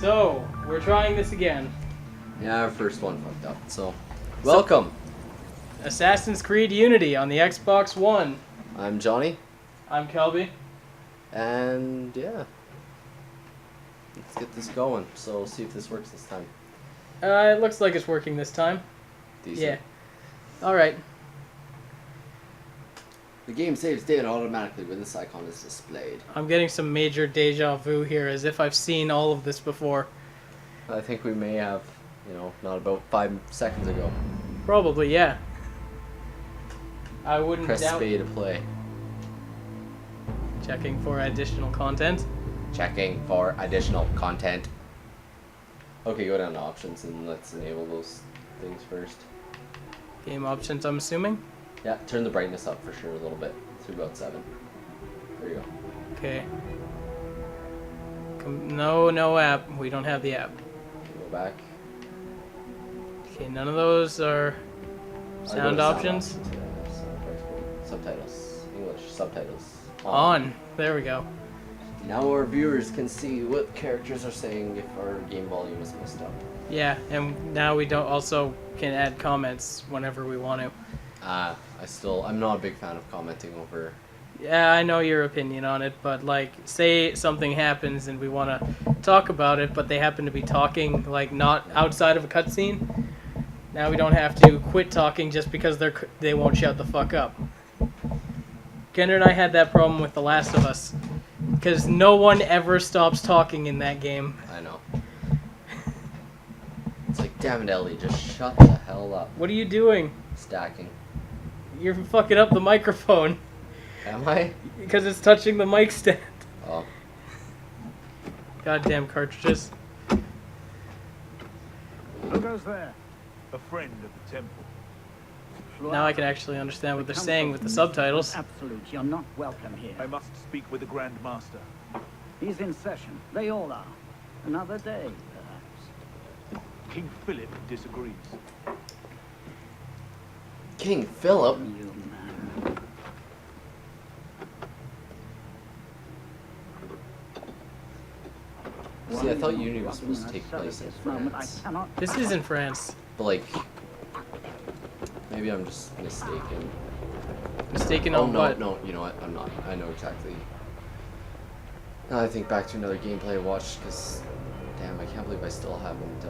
So, we're trying this again. Yeah, our first one fucked up, so welcome. Assassin's Creed Unity on the Xbox One. I'm Johnny. I'm Kelby. And yeah, let's get this going. So we'll see if this works this time. It looks like it's working this time. Decent. Yeah. Alright. The game saves data automatically when this icon is displayed. I'm getting some major deja vu here, as if I've seen all of this before. I think we may have, not about 5 seconds ago. Probably, yeah. I wouldn't Press doubt... space to play. Checking for additional content. Checking for additional content. Okay, go down to options and let's enable those things first. Game options, I'm assuming? Yeah, turn the brightness up for sure a little bit, to about 7. There you go. Okay. No app. We don't have the app. Go back. Okay, none of those are sound options. Subtitles. English subtitles. On. There we go. Now our viewers can see what characters are saying if our game volume is messed up. Yeah, and now we don't also can add comments whenever we want to. I'm not a big fan of commenting over. Yeah, I know your opinion on it, but like, say something happens and we want to talk about it, but they happen to be talking like not outside of a cutscene. Now we don't have to quit talking just because they won't shut the fuck up. Kendra and I had that problem with The Last of Us, because no one ever stops talking in that game. I know. It's like, damn it, Ellie, just shut the hell up. What are you doing? Stacking. You're fucking up the microphone. Am I? Because it's touching the mic stand. Oh. Goddamn cartridges. Who goes there? A friend of the temple. Now I can actually understand what they're saying with the subtitles. Absolute, you're not welcome here. I must speak with the Grand Master. He's in session. They all are. Another day, perhaps. King Philip disagrees. King Philip? You man. See, I thought Uni was supposed to take place in France. This is in France. But like, maybe I'm just mistaken. Mistaken Oh on no, what? no, you know what? I'm not. I know exactly. Now I think back to another gameplay I watched, because, damn, I can't believe I still haven't.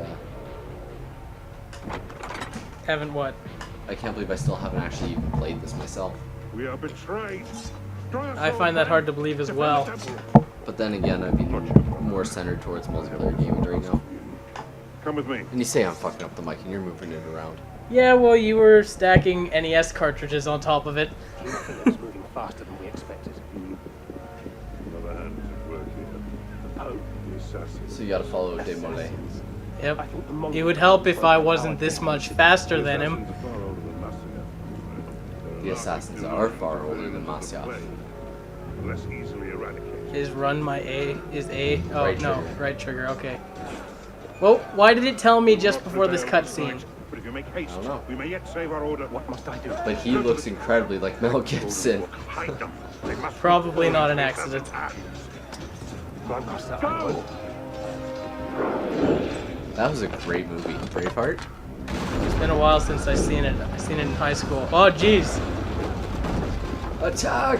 Haven't what? I can't believe I still haven't actually even played this myself. We are betrayed. I find that hard to believe as well. But then again, I've been more centered towards multiplayer gaming right now. Come with me. And you say I'm fucking up the mic, and you're moving it around. Yeah, well, you were stacking NES cartridges on top of it. Philip's moving faster than we expected. Another hand is at work here. The Pope, the assassin. So you gotta follow Demole. Yep. It would help if I wasn't this much faster than him. The assassins are far older than Masyaf. Less easily eradicated. Is run my A? Is A? Oh, Right no. trigger. Right trigger, okay. Well, why did it tell me just before this cutscene? But if you make haste, I don't know. we may yet save our order. What must I do? But he looks incredibly like Mel Gibson. Hide them. They must Probably not an accident. Go! That was a great movie. Braveheart? It's been a while since I've seen it. I seen it in high school. Oh, jeez. Attack!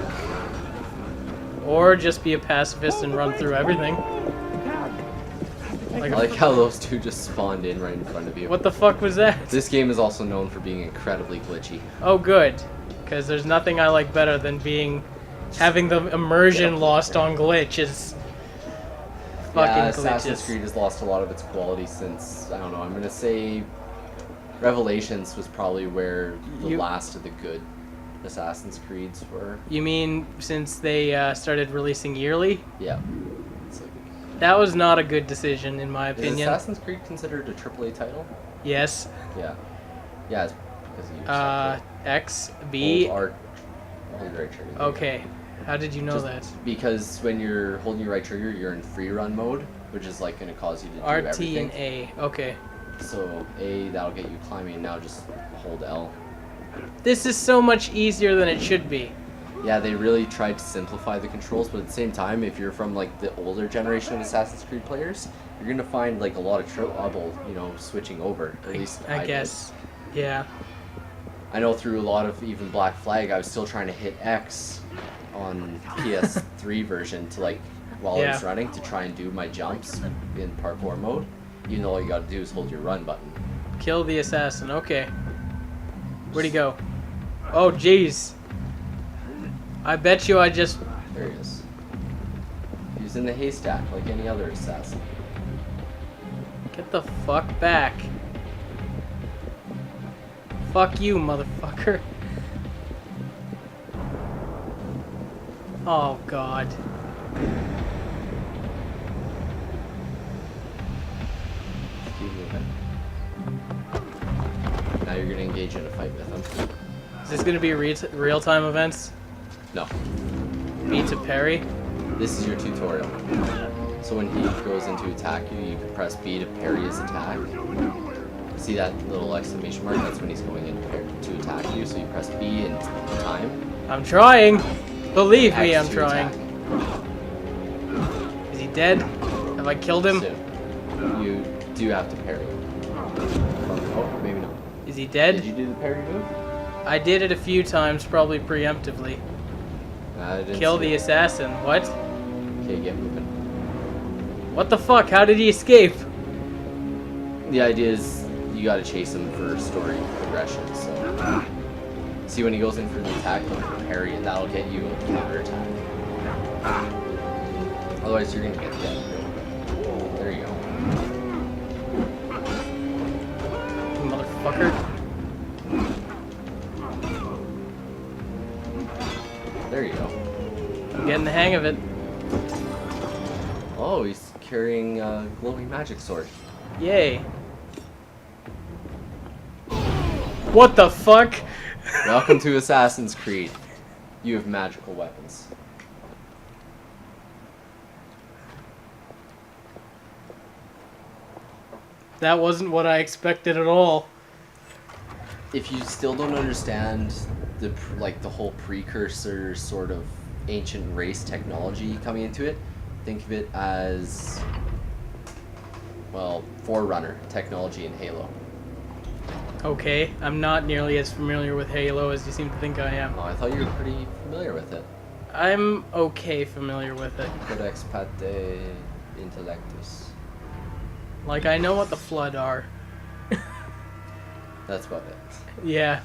Or just be a pacifist and run through everything. I like how those two just spawned in right in front of you. What the fuck was that? This game is also known for being incredibly glitchy. Oh, good. Because there's nothing I like better than having the immersion lost on glitches. Fucking Yeah, Assassin's glitches. Creed has lost a lot of its quality since, I don't know, I'm gonna say Revelations was probably where the last of the good Assassin's Creeds were. You mean since they started releasing yearly? Yeah. It's like, That was not a good decision, in my is opinion. Assassin's Creed considered a AAA title? Yes. Yeah. Yeah, it's because of Ubisoft. X, B. Hold your right trigger. Okay. How did you know Just that? Because when you're holding your right trigger, you're in free run mode, which is like going to cause you to do RT everything. and A. Okay. So A, that'll get you climbing, now just hold L. This is so much easier than it should be. yeah, they really tried to simplify the controls, but at the same time, if you're from like the older generation of Assassin's Creed players, you're gonna find like a lot of trouble, you know, switching over. At least I did. guess. Yeah. I know through a lot of even Black Flag, I was still trying to hit X on PS3 version to like while I was Yeah. running to try and do my jumps in parkour mode. Even though all you gotta do is hold your run button. Kill the assassin. Okay. Where'd he go? Oh, jeez. I bet you I just... There he is. He was in the haystack like any other assassin. Get the fuck back. Fuck you, motherfucker. Oh, God. Keep moving. Now you're gonna engage in a fight with him. Is this gonna be real-time events? No. B to parry? This is your tutorial. So when he goes in to attack you, you can press B to parry his attack. See that little exclamation mark? That's when he's going in to attack you. So you press B and time. I'm trying. Believe me, I'm X to trying. attack. Is he dead? Have I killed him? Soon. You do have to parry. Oh, maybe not. Is he Did dead? you do the parry move? I did it a few times, probably preemptively. I didn't Kill see the it. assassin. What? Okay, get moving. What the fuck? How did he escape? The idea is you gotta chase him for story progression, so... See, when he goes in for the attack, look for parry, and that'll get you a counter attack. Otherwise, you're gonna get dead. There you go. You motherfucker. There you go. I'm getting the hang of it. Oh, he's carrying a glowing magic sword. Yay. What the fuck? Welcome to Assassin's Creed. You have magical weapons. That wasn't what I expected at all. If you still don't understand the the whole precursor sort of ancient race technology coming into it, think of it as, well, Forerunner technology in Halo. Okay, I'm not nearly as familiar with Halo as you seem to think I am. Oh, I thought you were pretty familiar with it. I'm okay familiar with it. Codex Pate Intellectus. Like, I know what the Flood are. That's about it. Yeah.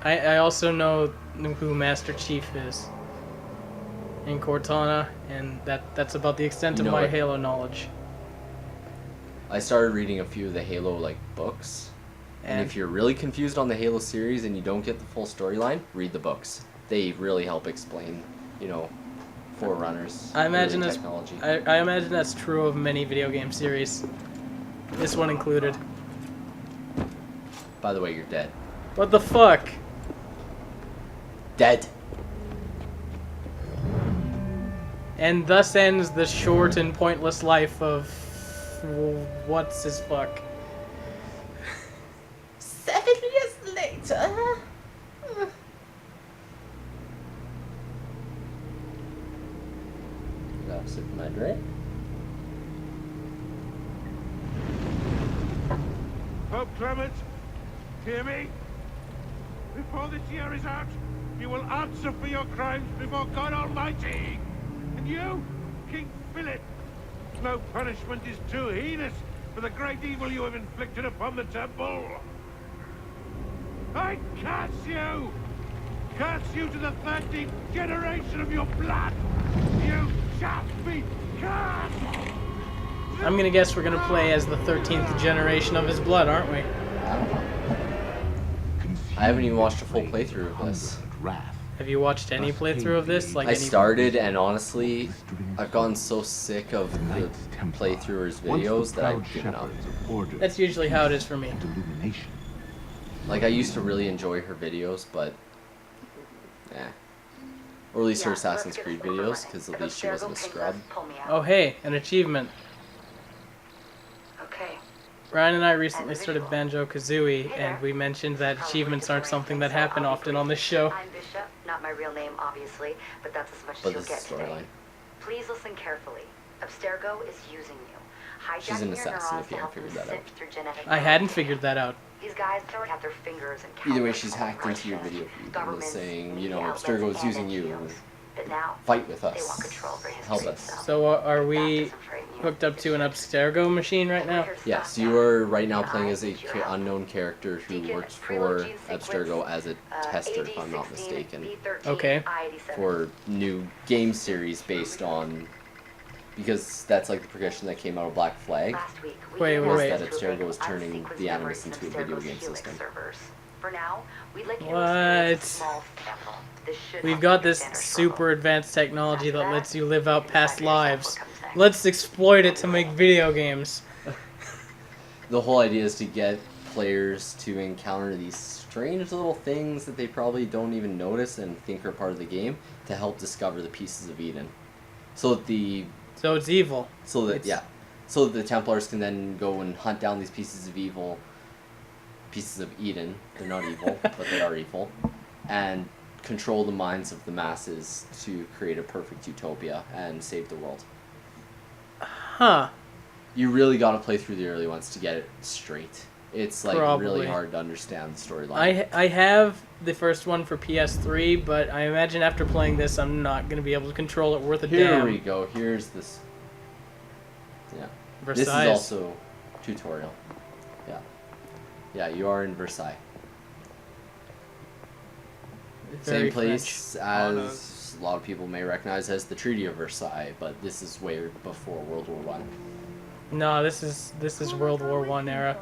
I also know who Master Chief is in Cortana, and that's about the extent of You know my what? Halo knowledge. I started reading a few of the Halo books, and if you're really confused on the Halo series and you don't get the full storyline, read the books. They really help explain, you know, Forerunners. I imagine early that's technology. I imagine that's true of many video game series. This one included. By the way, you're dead. What the fuck? Dead. And thus ends the short and pointless life of what's his fuck. 7 years later. That's it, my drink. Pope Clement, hear me? Before this year is out, you will answer for your crimes before God Almighty. And you, King Philip, no punishment is too heinous for the great evil you have inflicted upon the temple. I curse you! Curse you to the 13th generation of your blood! You shall be cursed! I'm gonna guess we're gonna play as the 13th generation of his blood, aren't we? I haven't even watched a full playthrough of this. Have you watched any playthrough of this? Like I any... started, and honestly, I've gotten so sick of the playthroughers' videos that I've given up. That's usually how it is for me. Like, I used to really enjoy her videos, but... Or at least her Assassin's Creed videos, because at least she wasn't a scrub. Oh hey, an achievement. Okay. Ryan and I recently started Banjo-Kazooie, and we mentioned that achievements aren't something that happen often on this show. I'm Bishop, not not my real name, obviously, but that's as much But as you'll this get is today. storyline. Please listen carefully. Abstergo is using you. She's an Hijacking your assassin neurons if to you help haven't them figured that out. sift through genetic I hadn't code. figured that out. These guys don't have their fingers in Either way, countless she's hacked into your video corporations, feed and is governments, saying, media outlets, Abstergo is and using you. NGOs. But now, Fight with they want us. control over history Help us. itself. So are That we doesn't frighten you. hooked up to an Abstergo machine right now? Yes, you are right now playing as a unknown character who works for Abstergo as a tester, if I'm not mistaken, Okay. for new game series based on, because that's like the progression that came out of Black Flag. Wait. That Abstergo was turning the Animus into a video game system. For now, we'd like you to What? experience a small sample. This should We've help got you this understand our super struggle. advanced technology that After lets that, you live out you past decide for yourself lives. what comes next. Let's exploit it to make video games. The whole idea is to get players to encounter these strange little things that they probably don't even notice and think are part of the game to help discover the pieces of Eden. So that So it's evil. so that It's- the Templars can then go and hunt down these pieces of Eden. They're not evil, but they are evil, and control the minds of the masses to create a perfect utopia and save the world. Huh. You really got to play through the early ones to get it straight. It's like Probably. really hard to understand the storyline. I have the first one for PS3, but I imagine after playing this, I'm not going to be able to control it worth a Here damn. we go. Here's this. Yeah. Versailles. This is also tutorial. Yeah. Yeah, you are in Versailles. Very Same place as a lot of people may recognize as the Treaty of Versailles, but this is way before World War One. No, this is World War One era.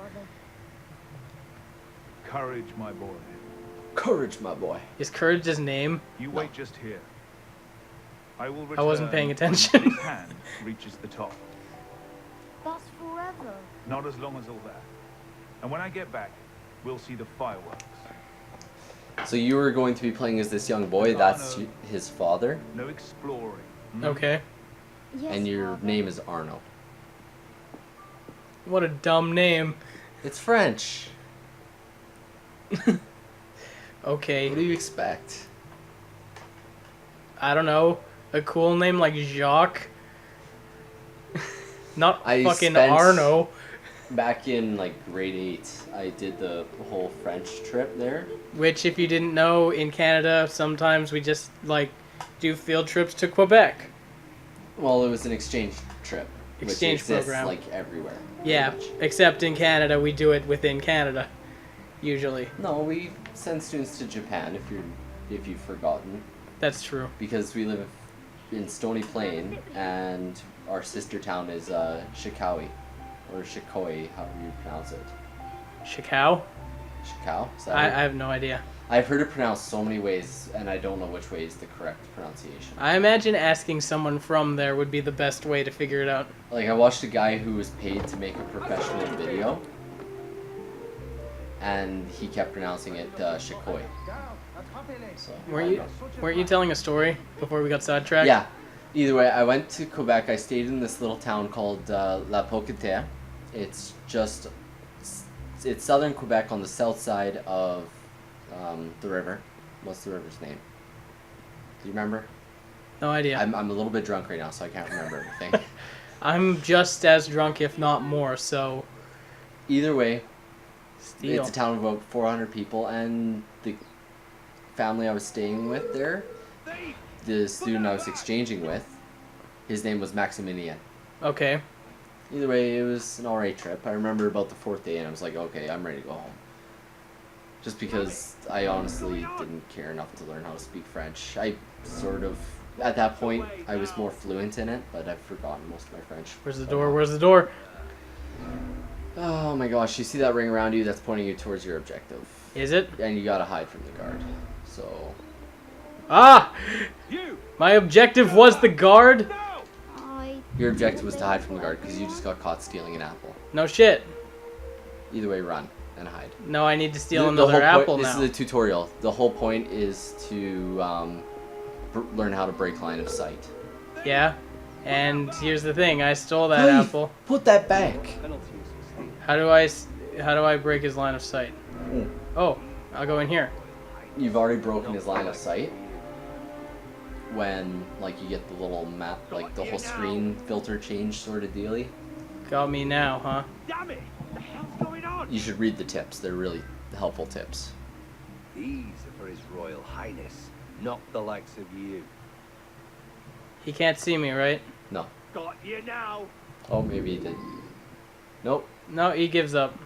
Courage, my boy. Courage, my boy. Is Courage his name? You wait just here. I will I wasn't return paying when attention. his hand reaches the top. That's forever. Not as long as all that. And when I get back, we'll see the fireworks. So you were going to be playing as this young boy. That's his father, No exploring. Okay. Yes, and your Father. name is Arno. What a dumb name. It's French. Okay. What do you expect? I don't know. A cool name like Jacques. Not I fucking spent- Arno. Back in like grade 8, I did the whole French trip there. Which, if you didn't know, in Canada, sometimes we just, like, do field trips to Quebec. Well, it was an exchange trip. Exchange which exists, program. like everywhere. Yeah, pretty much. except in Canada, we do it within Canada. Usually. No, we send students to Japan if you've forgotten, That's true. because we live in Stony Plain and our sister town is Shikoui, or Shikoi, however you pronounce it. Shikau? Shikau? Is that I it? have no idea. I've heard it pronounced so many ways, and I don't know which way is the correct pronunciation. I imagine asking someone from there would be the best way to figure it out. Like, I watched a guy who was paid to make a professional video, and he kept pronouncing it Shikoi. So, Weren't you telling a story before we got sidetracked? yeah. Either way, I went to Quebec. I stayed in this little town called La Pocatière. It's southern Quebec on the south side of the river. What's the river's name? Do you remember? No idea. I'm a little bit drunk right now, so I can't remember everything. I'm just as drunk, if not more, so... Either way, Steal. it's a town of about 400 people, and the family I was staying with there, the student I was exchanging with, his name was Maximilien. Okay. Either way, it was an alright trip. I remember about the 4th day, and I was like, okay, I'm ready to go home. Just because I honestly didn't care enough to learn how to speak French. I sort of, at that point, I was more fluent in it, but I've forgotten most of my French. Where's the door? Where's the door? Oh my gosh, you see that ring around you? That's pointing you towards your objective. Is it? And you gotta hide from the guard. So, Ah! You! My objective was the guard? I your objective was to hide from the guard because you just got caught stealing an apple. No shit. Either way, run and hide. No, I need to steal The another whole point- apple this now. is a tutorial. The whole point is to learn how to break line of sight. Yeah? And here's the thing, I stole that Hey, apple. Put that back. How do I break his line of sight? Oh, I'll go in here. You've already broken his line of sight. when like you get the little map, like the whole screen filter change sort of dealy. Got me now, huh? Damn it! The hell's going on? You should read the tips. They're really helpful tips. These are for His Royal Highness, not the likes of you. He can't see me, right? No. Got you now. Oh, maybe he did. Nope. No, he gives up.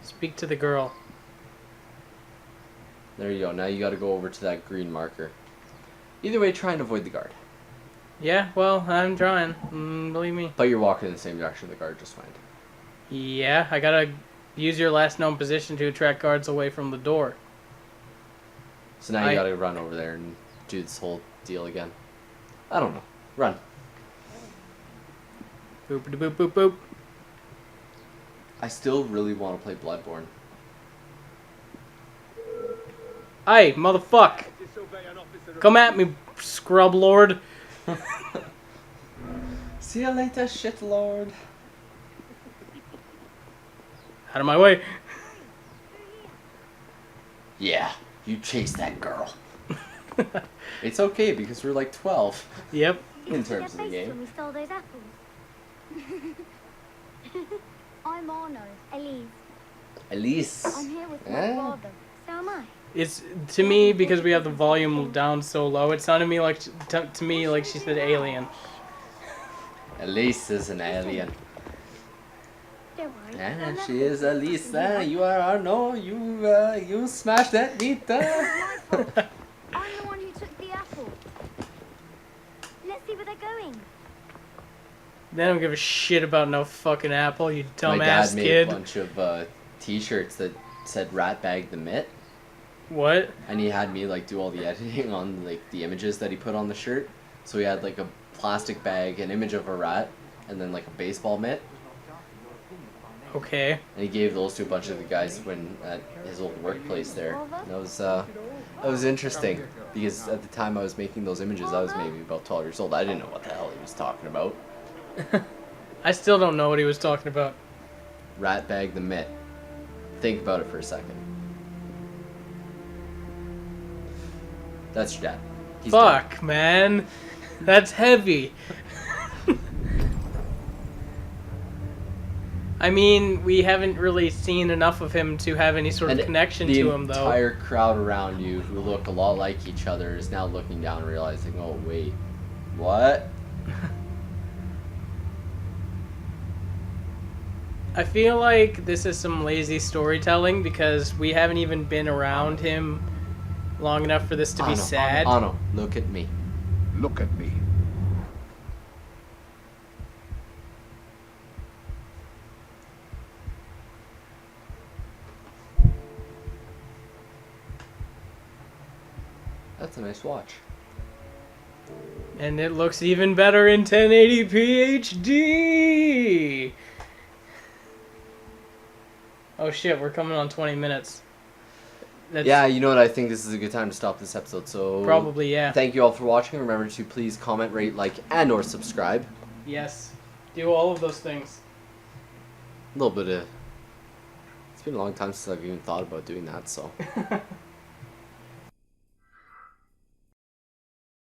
Speak to the girl. There you go. Now you got to go over to that green marker. Either way, try and avoid the guard. Yeah, well, I'm trying. Believe me. But you're walking in the same direction the guard just went. Yeah, I gotta use your last known position to attract guards away from the door. So now you got to run over there and do this whole deal again. I don't know. Run. Boop de boop boop boop. I still really want to play Bloodborne. Hey, motherfuck! Disobey an officer of Come at me, scrub lord. See you later, shit lord. Out of my way. Yeah, you chase that girl. It's okay because we're like 12 Yep. in terms of the When game. we stole those apples. I'm Arno, Elise. Elise. I'm here with my Eh? brother. So am I. It's to me because we have the volume down so low. It sounded me like to me like she said alien. Elise is an alien. Don't worry. And I'll she never is forget Elise. something You are Arno. You smashed that meat. My fault. I'm the one who took the apple. Let's see where they're going. They don't give a shit about no fucking apple, you My dumbass dad made kid. a bunch of T-shirts that said "Rat Bag the Mitt," What? and he had me like do all the editing on like the images that he put on the shirt. So he had like a plastic bag, an image of a rat, and then like a baseball mitt. Okay. And he gave those to a bunch of the guys when at his old workplace there. And that was interesting because at the time I was making those images, I was maybe about 12 years old. I didn't know what the hell he was talking about. I still don't know what he was talking about. Rat bag the mitt. Think about it for a second. That's your dad. He's dead. Fuck, man. That's heavy. I mean, we haven't really seen enough of him to have any sort of connection to him, The though. entire crowd around you, who look a lot like each other, is now looking down and realizing, oh wait, what? I feel like this is some lazy storytelling because we haven't even been around him long enough for this to be sad. Ano, look at me. Look at me. That's a nice watch. And it looks even better in 1080p HD. Oh shit, we're coming on 20 minutes. That's Yeah, you know what? I think this is a good time to stop this episode. So probably, yeah. thank you all for watching. Remember to please comment, rate, like, and/or subscribe. Yes. Do all of those things. A little bit of. It's been a long time since I've even thought about doing that. So